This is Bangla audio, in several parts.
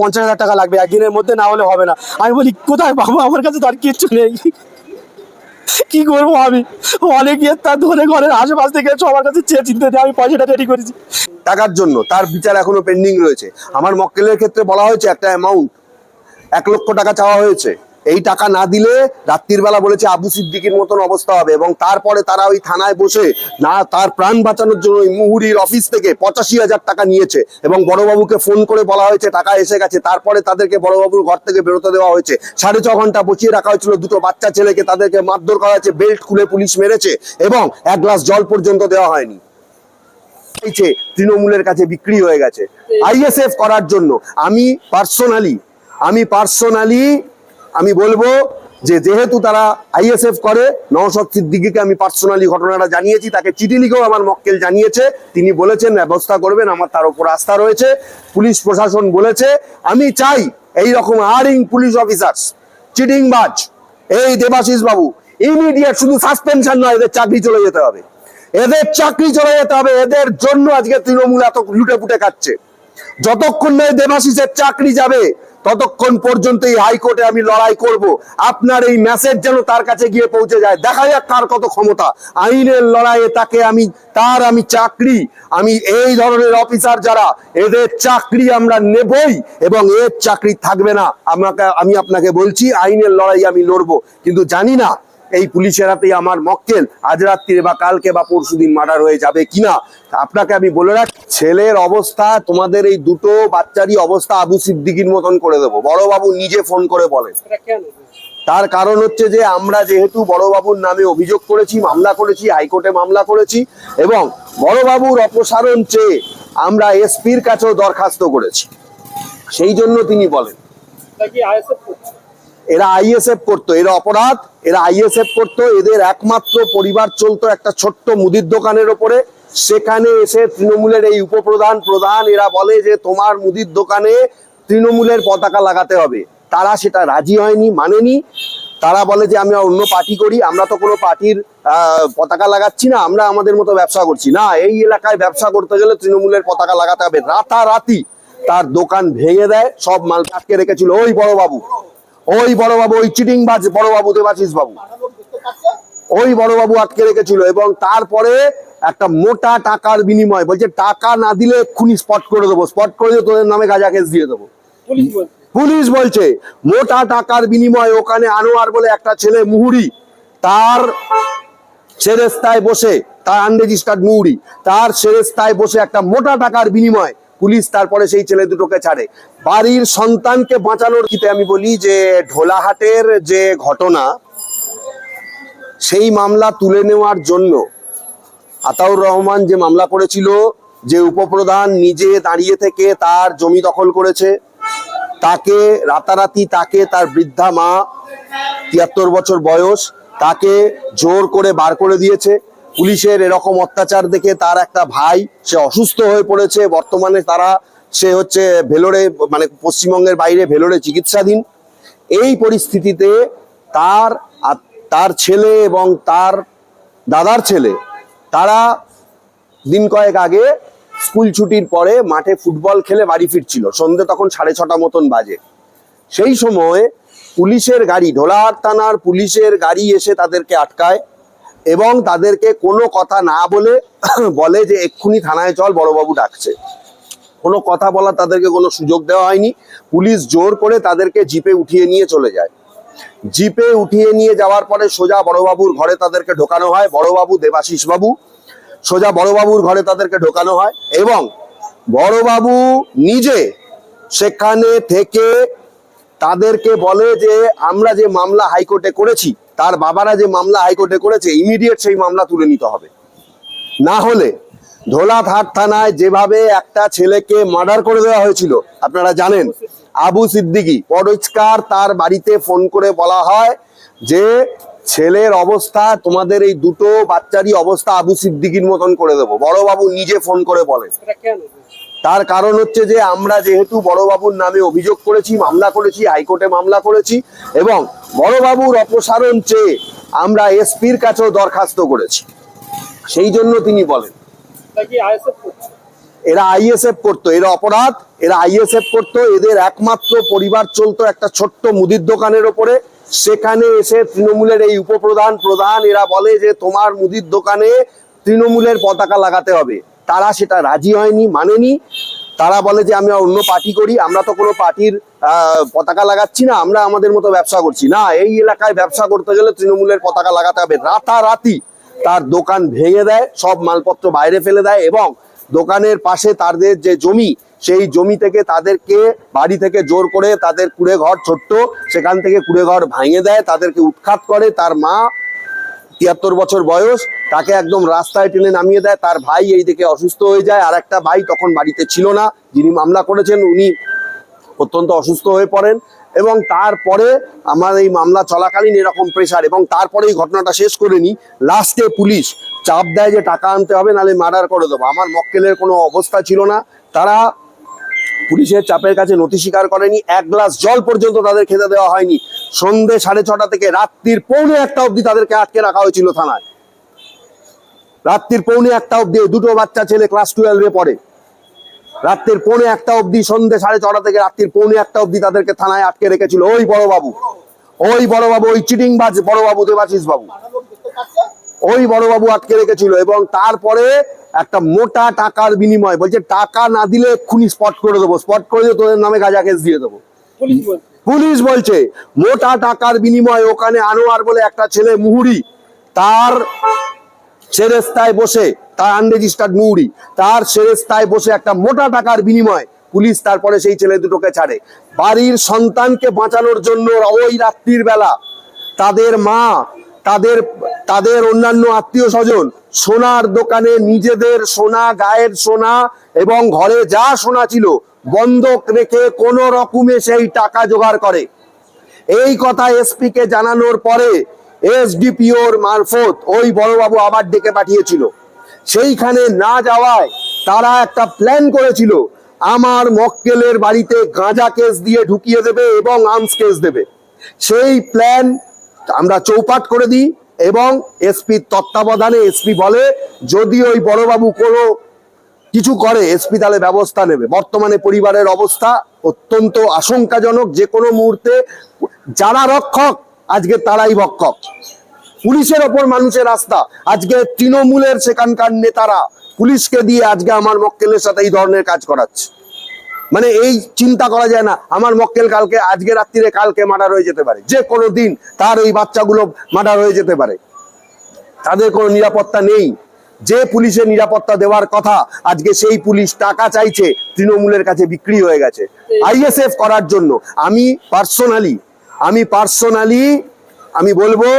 50,000 টাকা লাগবে, একদিনের মধ্যে না হলে হবে না। আমি বলি কোথায় পাবো, আমার কাছে তার কিচ্ছু নেই, কি করবো আমি? অনেক তার ধরে ঘরের আশেপাশ থেকে সবার কাছে চেয়ে চিনতে দিয়ে আমি পয়সাটা রেডি করেছি টাকার জন্য। তার বিচার এখনো পেন্ডিং রয়েছে। আমার মক্কেলের ক্ষেত্রে বলা হয়েছে একটা অ্যামাউন্ট 1 লক্ষ টাকা চাওয়া হয়েছে। এই টাকা না দিলে রাত্রির বেলা বলেছে আবু সিদ্দিকীর মতন অবস্থা হবে, এবং তারপরে তারা ওই থানায় বসে না তার প্রাণ বাঁচানোর জন্য ওই মুহুরির অফিস থেকে 85,000 টাকা নিয়েছে, এবং বড়বাবুকে ফোন করে বলা হয়েছে টাকা এসে গেছে। তারপরে তাদেরকে বড়বাবুর ঘর থেকে বেরোতে দেওয়া হয়েছে। 6.5 ঘন্টা বসিয়ে রাখা হয়েছিল। দুটো বাচ্চা ছেলেকে তাদেরকে মারধর করা হয়েছে, বেল্ট খুলে পুলিশ মেরেছে, এবং 1 গ্লাস জল পর্যন্ত দেওয়া হয়নি। তৃণমূলের কাছে বিক্রি হয়ে গেছে আইএসএফ করার জন্য। আমি পার্সোনালি আমি বলবো যে যেহেতু তারা আইএসএফ করে, নওশাদ সিদ্দিকীকে আমি পার্সোনালি ঘটনাটা জানিয়েছি, তাকে চিঠি লিখেও আমার মক্কেল জানিয়েছে। তিনি বলেছেন ব্যবস্থা করবেন, আমার তার উপর আস্থা রয়েছে। পুলিশ প্রশাসন বলেছে। আমি চাই এই রকম হারিং পুলিশ অফিসার্স, চিটিংবাজ, এই দেবাশিস বাবু ইমিডিয়েট, শুধু সাসপেনশন নয়, এদের চাকরি চলে যেতে হবে, এদের চাকরি চলে যেতে হবে। এদের জন্য আজকে তৃণমূল এত লুটে পুটে খাচ্ছে। যতক্ষণ নয় দেবাশিসের চাকরি যাবে ততক্ষণ পর্যন্ত এই হাইকোর্টে আমি লড়াই করব। আপনার এই মেসেজ যেন তার কাছে গিয়ে পৌঁছে যায়। দেখা যাক কার কত ক্ষমতা। আইনের লড়াইয়ে তাকে আমি চাকরি, আমি এই ধরনের অফিসার যারা, এদের চাকরি আমরা নেবই, এবং এর চাকরি থাকবে না। আমি আপনাকে বলছি আইনের লড়াই আমি লড়বো, কিন্তু জানি না এই পুলিশের হাতেই আমার মক্কেল আজ রাত্রিরে বা কালকে বা পরশুদিন মার্ডার হয়ে যাবে কিনা। আপনাকে আমি বলে রাখি, ছেলের অবস্থা, তোমাদের এই দুটো বাচ্চারই অবস্থা আবু সিদ্দিকীর মতন করে দেবো। বড়বাবু নিজে ফোন করে বলেন। তার কারণ হচ্ছে যে আমরা যেহেতু বড়বাবুর নামে অভিযোগ করেছি, মামলা করেছি, হাইকোর্টে মামলা করেছি, এবং বড়বাবুর অপসারণ চেয়ে আমরা এসপির কাছেও দরখাস্ত করেছি। সেই জন্য তিনি বলেন এরা আইএসএফ করতো, এরা অপরাধ, এরা আইএসএফ করতো। এদের একমাত্র পরিবার চলতো একটা ছোট্ট মুদির দোকানের ওপরে। সেখানে এসে তৃণমূলের এই উপপ্রধান প্রধান এরা বলে যে তোমার মুদির দোকানে তৃণমূলের পতাকা লাগাতে হবে। তারা সেটা রাজি হয়নি, মানেনি। তারা বলে যে আমরা অন্য পার্টি করি, আমরা তো কোনো পার্টির পতাকা লাগাচ্ছি না, আমরা আমাদের মতো ব্যবসা করছি না। এই এলাকায় ব্যবসা করতে গেলে তৃণমূলের পতাকা লাগাতে হবে। রাতারাতি তার দোকান ভেঙে দেয়, সব মাল আটকে রেখেছিল ওই বড়বাবু, ওই চিটিংবাজ বড়বাবু, দেবাশিস বাবু, ওই বড়বাবু আটকে রেখেছিল। এবং তারপরে একটা মোটা টাকার বিনিময় বলছে টাকা না দিলে এক্ষুনি স্পট করে দেবো, স্পট করে দিয়ে তোদের নামে গাঁজা কেস দিয়ে দেবো। পুলিশ বলছে মোটা টাকার বিনিময়। ওখানে আনোয়ার বলে একটা ছেলে মুহুরি, তার সেরেস্তায় বসে, তার আনরেজিস্টার্ড মুহুরি, তার সেরেস্তায় বসে একটা মোটা টাকার বিনিময় পুলিশ তারপরে সেই ছেলে দুটোকে ছাড়ে। বাড়ির সন্তানকে বাঁচানোর ক্ষেত্রে আমি বলি যে ঢোলাহাটের যে ঘটনা, সেই মামলা তুলে নেওয়ার জন্য আতাউর রহমান যে মামলা করেছিল, যে উপপ্রধান নিজে দাঁড়িয়ে থেকে তার জমি দখল করেছে, তাকে রাতারাতি তার বৃদ্ধা মা, 73 বছর বয়স, তাকে জোর করে বার করে দিয়েছে। পুলিশের এরকম অত্যাচার দেখে তার একটা ভাই, সে অসুস্থ হয়ে পড়েছে। বর্তমানে সে হচ্ছে ভেলোরে, মানে পশ্চিমবঙ্গের বাইরে ভেলোরে চিকিৎসাধীন। এই পরিস্থিতিতে তার ছেলে এবং তার দাদার ছেলে, তারা দিন কয়েক আগে স্কুল ছুটির পরে মাঠে ফুটবল খেলে বাড়ি ফিরছিল। সন্ধ্যে তখন 6:30 মতন বাজে। সেই সময় পুলিশের গাড়ি, ঢোলাহাট থানার পুলিশের গাড়ি এসে তাদেরকে আটকায়, এবং তাদেরকে কোনো কথা না বলে যে এক্ষুনি থানায় চল, বড়বাবু ডাকছে। কোনো কথা বলা তাদেরকে কোনো সুযোগ দেওয়া হয়নি। পুলিশ জোর করে তাদেরকে জিপে উঠিয়ে নিয়ে চলে যায়। জিপে উঠিয়ে নিয়ে যাওয়ার পরে সোজা বড়বাবুর ঘরে তাদেরকে ঢোকানো হয়। বড়বাবু, দেবাশিস বাবু, সোজা বড়বাবুর ঘরে তাদেরকে ঢোকানো হয়, এবং বড়বাবু নিজে সেখানে থেকে তাদেরকে বলে যে আমরা যে মামলা হাইকোর্টে করেছি, তার বাবারা যে মামলা হাইকোর্টে করেছে, ইমিডিয়েট সেই মামলা তুলে নিতে হবে। না হলে ঢোলাহাট থানায় যেভাবে একটা ছেলেকে মার্ডার করে দেওয়া হয়েছিল আপনারা জানেন, আবু সিদ্দিকী, পরিষ্কার তার বাড়িতে ফোন করে বলা হয় যে ছেলের অবস্থা, তোমাদের এই দুটো বাচ্চারই অবস্থা আবু সিদ্দিকীর মতন করে দেবো। বড়বাবু নিজে ফোন করে বলেন। তার কারণ হচ্ছে যে আমরা যেহেতু বড়বাবুর নামে অভিযোগ করেছি, মামলা করেছি, হাইকোর্টে মামলা করেছি, এবং বড়বাবুর অপসারণ চেয়ে আমরা এসপির কাছেও দরখাস্ত করেছি। সেই জন্য তিনি বলেন এরা আইএসএফ করতো, এরা অপরাধ, এরা আইএসএফ করতো। এদের একমাত্র পরিবার চলতো একটা ছোট্ট মুদির দোকানের ওপরে। সেখানে এসে তৃণমূলের এই উপপ্রধান প্রধান এরা বলে যে তোমার মুদির দোকানে তৃণমূলের পতাকা লাগাতে হবে। তারা সেটা রাজি হয়নি, মানেনি। তারা বলে যে আমরা অন্য পার্টি করি, আমরা তো কোনো পার্টির পতাকা লাগাচ্ছি না, আমরা আমাদের মতো ব্যবসা করছি না। এই এলাকায় ব্যবসা করতে গেলে তৃণমূলের পতাকা লাগাতে হবে। রাতারাতি তার দোকান ভেঙে দেয়, সব মালপত্র বাইরে ফেলে দেয় এবং দোকানের পাশে তাদের যে জমি, সেই জমি থেকে তাদেরকে বাড়ি থেকে জোর করে তাদের কুড়ে ঘর ছোট্ট, সেখান থেকে কুড়ে ঘর ভাঙে দেয়, তাদেরকে উৎখাত করে। তার মা ৭৩ বছর বয়স, তাকে একদম রাস্তায় টেনে নামিয়ে দেয়। তার ভাই এই দিকে অসুস্থ হয়ে যায়, আর একটা ভাই তখন বাড়িতে ছিল না, যিনি মামলা করেছেন উনি অত্যন্ত অসুস্থ হয়ে পড়েন। এবং তারপরে আমার এই মামলা চলাকালীন এরকম প্রেশার, এবং তারপরে এই ঘটনাটা শেষ করে নি, লাস্টে পুলিশ চাপ দেয় যে টাকা আনতে হবে, নাহলে মার্ডার করে দেবো। আমার মক্কেলের কোনো অবস্থা ছিল না, তারা পুলিশের চাপের কাছে নথি স্বীকার করেনি। এক গ্লাস জল পর্যন্ত তাদের খেতে দেওয়া হয়নি। সন্ধ্যে 6:30 থেকে রাত্রির 1:45 অবধি তাদেরকে আটকে রাখা হয়েছিল থানায়। রাত্রির 1:45 অবধি, দুটো বাচ্চা ছেলে ক্লাস 12-এ পড়ে। রাত্রির 1:45 অবধি, সন্ধ্যে 6:30 থেকে রাত্রির 1:45 অবধি তাদেরকে থানায় আটকে রেখেছিল ওই বড়বাবু, ওই চিটিং বাজ বড়বাবু, দেবাশিস বাবু, ওই বড়বাবু আটকে রেখেছিল। এবং তারপরে একটা মোটা টাকার বিনিময়, বলছে টাকা না দিলে এক্ষুনি স্পট করে দেবো, স্পট করে দিয়ে তোদের নামে গাঁজা কেস দিয়ে দেবো। পুলিশ বলছে মোটা টাকার বিনিময়। ওখানে আনোয়ার বলে একটা ছেলে মুহুরি, তার সেরেস্তায় বসে, তার আনরেজিস্টার্ড মুহুরি, তার সেরেস্তায় বসে একটা মোটা টাকার বিনিময় পুলিশ তারপরে সেই ছেলে দুটোকে ছাড়ে। বাড়ির সন্তানকে বাঁচানোর জন্য ওই রাত্রির বেলা তাদের মা, তাদের অন্যান্য আত্মীয় স্বজন সোনার দোকানে নিজেদের সোনা, গায়ের সোনা এবং ঘরে যা সোনা ছিল বন্ধক রেখে কোন রকমে সেই টাকা জোগাড় করে। এই কথা এসপি কে জানানোর পরে এসডিপিওর মারফত ওই বড়বাবু আবার ডেকে পাঠিয়েছিল। সেইখানে না যাওয়ায় তারা একটা প্ল্যান করেছিল, আমার মক্কেলের বাড়িতে গাঁজা কেস দিয়ে ঢুকিয়ে দেবে এবং আর্মস কেস দেবে। সেই প্ল্যান আমরা চৌপাট করে দিই এবং এসপির তত্ত্বাবধানে এসপি বলে যদি ওই বড়বাবু কোনো কিছু করে এসপি তাহলে ব্যবস্থা নেবে। বর্তমানে পরিবারের অবস্থা অত্যন্ত আশঙ্কাজনক। যে কোনো মুহূর্তে যারা রক্ষক আজকে তারাই ভক্ষক। পুলিশের ওপর মানুষের আস্থা, আজকে তৃণমূলের সেখানকার নেতারা পুলিশকে দিয়ে আজকে আমার মক্কেলের সাথে এই ধরনের কাজ করাচ্ছে। মানে এই চিন্তা করা যায় না, আমার মক্কেল কালকে, আজকে রাত্রিরে কালকে মার্ডার হয়ে যেতে পারে, যে কোনো দিন তার ওই বাচ্চাগুলো মার্ডার হয়ে যেতে পারে। তাদের কোনো নিরাপত্তা নেই। যে পুলিশের নিরাপত্তা দেওয়ার কথা আজকে সেই পুলিশ টাকা চাইছে, তৃণমূলের কাছে বিক্রি হয়ে গেছে আইএসএফ করার জন্য। আমি পার্সোনালি আমি বলবো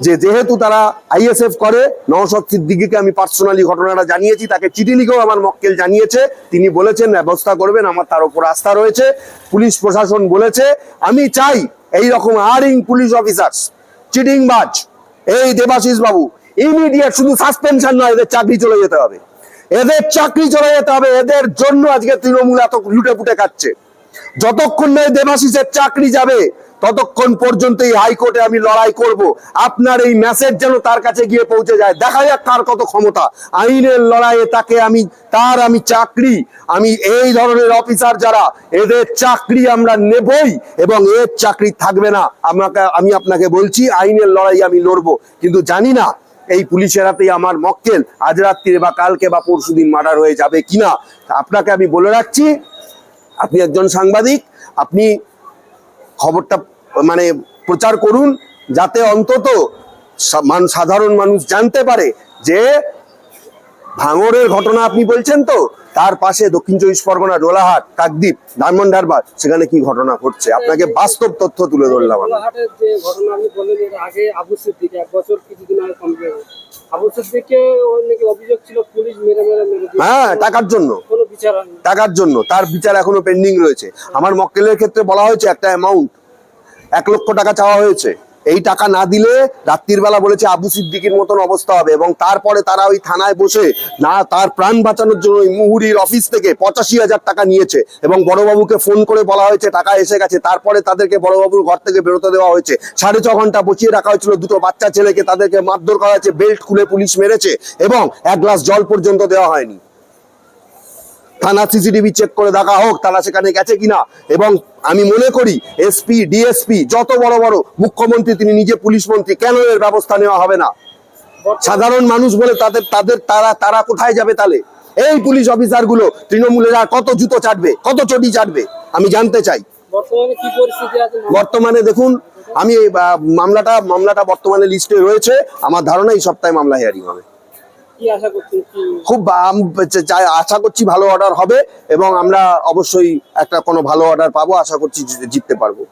যে যেহেতু তারা আইএসএফ করে, নওশাদ সিদ্দিকীকে আমি পার্সোনালি ঘটনাটা জানিয়েছি, তাকে চিঠি লিখেও আমার মক্কেল জানিয়েছে, তিনি বলেছেন ব্যবস্থা করবেন, আমার তার উপর আস্থা রয়েছে। পুলিশ প্রশাসন বলেছে, আমি চাই এই রকম হারিং পুলিশ অফিসার্স, চিটিংবাজ এই দেবাশিস বাবু ইমিডিয়েট, শুধু সাসপেনশন নয়, এদের চাকরি চলে যেতে হবে, এদের চাকরি চলে যেতে হবে। এদের জন্য আজকে তৃণমূল এত লুটে পুটে খাচ্ছে। যতক্ষণ নয় দেবাশিসের চাকরি যাবে ততক্ষণ পর্যন্ত এই হাইকোর্টে আমি লড়াই করব। আপনার এই মেসেজ যেন তার কাছে গিয়ে পৌঁছে যায়, দেখা যাক কার কত ক্ষমতা। আইনের লড়াইয়ে তাকে আমি চাকরি, আমি এই ধরনের অফিসার যারা, এদের চাকরি আমরা নেবই এবং এর চাকরি থাকবে না। আমি আপনাকে বলছি আইনের লড়াই আমি লড়বো, কিন্তু জানি না এই পুলিশের হাতেই আমার মক্কেল আজ রাত্রিরে বা কালকে বা পরশুদিন মার্ডার হয়ে যাবে কিনা। আপনাকে আমি বলে রাখছি, আপনি একজন সাংবাদিক, আপনি খবরটা মানে প্রচার করুন, যাতে অন্তত সাধারণ মানুষ জানতে পারে যে ভাঙড়ের ঘটনা আপনি বলছেন তো, তার পাশে দক্ষিণ 24 পরগনা, ডোলাহাট, কাকদ্বীপ, ডায়মন্ড হারবার, সেখানে কি ঘটনা ঘটছে আপনাকে বাস্তব তথ্য তুলে ধরলাম। যে ঘটনা আপনি বললেন এর আগে আবু সিদ্দিক 1 বছর কিছুদিন আগে কমপ্লেন, আবু সিদ্দিককে নাকি অভিযোগ ছিল পুলিশ মেরে দিয়েছে। হ্যাঁ, টাকার জন্য, কোনো বিচার হয়নি। টাকার জন্য তার বিচার এখনো পেন্ডিং রয়েছে। আমার মক্কেলের ক্ষেত্রে বলা হয়েছে একটা অ্যামাউন্ট 1 লক্ষ টাকা চাওয়া হয়েছে। এই টাকা না দিলে রাত্রির বেলা বলেছে আবু সিদ্দিকির মতন অবস্থা হবে। এবং তারপরে তারা ওই থানায় বসে না তার প্রাণ বাঁচানোর জন্য ওই মুহুরির অফিস থেকে 85,000 টাকা নিয়েছে এবং বড়বাবুকে ফোন করে বলা হয়েছে টাকা এসে গেছে। তারপরে তাদেরকে বড়বাবুর ঘর থেকে বেরোতে দেওয়া হয়েছে। 6.5 ঘন্টা বসিয়ে রাখা হয়েছিল। দুটো বাচ্চা ছেলেকে তাদেরকে মারধর করা হয়েছে, বেল্ট খুলে পুলিশ মেরেছে এবং 1 গ্লাস জল পর্যন্ত দেওয়া হয়নি। থানা সিসিটিভি চেক করে দেখা হোক তারা সেখানে গেছে কিনা। এবং আমি মনে করি এসপি ডিএসপি যত বড় বড় মুখ্যমন্ত্রী, তিনি নিজে পুলিশ মন্ত্রী, কেন এর ব্যবস্থা নেওয়া হবে না? সাধারণ মানুষ বলে তারা কোথায় যাবে তাহলে? এই পুলিশ অফিসার গুলো তৃণমূলেরা কত জুতো চাটবে, কত চটি চাটবে, আমি জানতে চাই। বর্তমানে কি পরিস্থিতি আছে? বর্তমানে দেখুন, আমি মামলাটা বর্তমানে লিস্টে রয়েছে। আমার ধারণা এই সপ্তাহে মামলা হিয়ারিং হবে। কি আশা করছেন? খুব আশা করছি ভালো অর্ডার হবে এবং আমরা অবশ্যই একটা কোনো ভালো অর্ডার পাবো, আশা করছি জিততে পারবো।